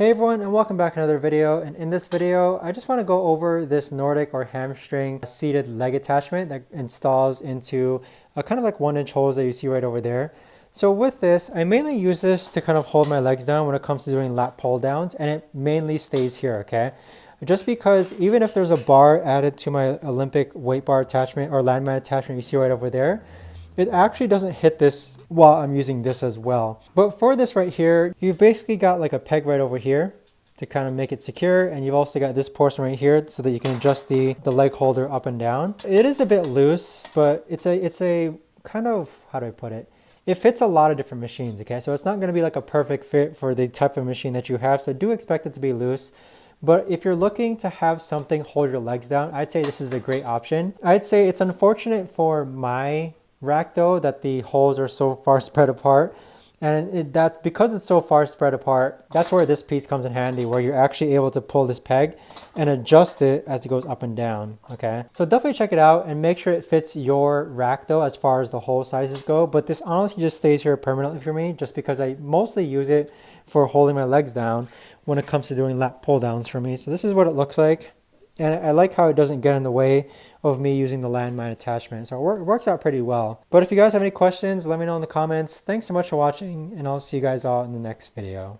Hey everyone, and welcome back to another video. And in this video, I just want to go over this Nordic or hamstring seated leg attachment that installs into a kind of like 1-inch holes that you see right over there. So with this, I mainly use this to kind of hold my legs down when it comes to doing lat pull downs, and it mainly stays here, okay? Just because even if there's a bar added to my Olympic weight bar attachment or landmine attachment you see right over there, it actually doesn't hit this while I'm using this as well. But for this right here, you've basically got like a peg right over here to kind of make it secure, and you've also got this portion right here so that you can adjust the leg holder up and down. It is a bit loose, but it's a kind of, how do I put it? It fits a lot of different machines, okay? So it's not going to be like a perfect fit for the type of machine that you have, so do expect it to be loose. But if you're looking to have something hold your legs down, I'd say this is a great option. I'd say it's unfortunate for my rack though that the holes are so far spread apart, and that because it's so far spread apart, that's where this piece comes in handy, where you're actually able to pull this peg and adjust it as it goes up and down. Okay, so definitely check it out and make sure it fits your rack though as far as the hole sizes go. But this honestly just stays here permanently for me, just because I mostly use it for holding my legs down when it comes to doing lat pull downs for me. So this is what it looks like. And I like how it doesn't get in the way of me using the landmine attachment. So it works out pretty well. But if you guys have any questions, let me know in the comments. Thanks so much for watching, and I'll see you guys all in the next video.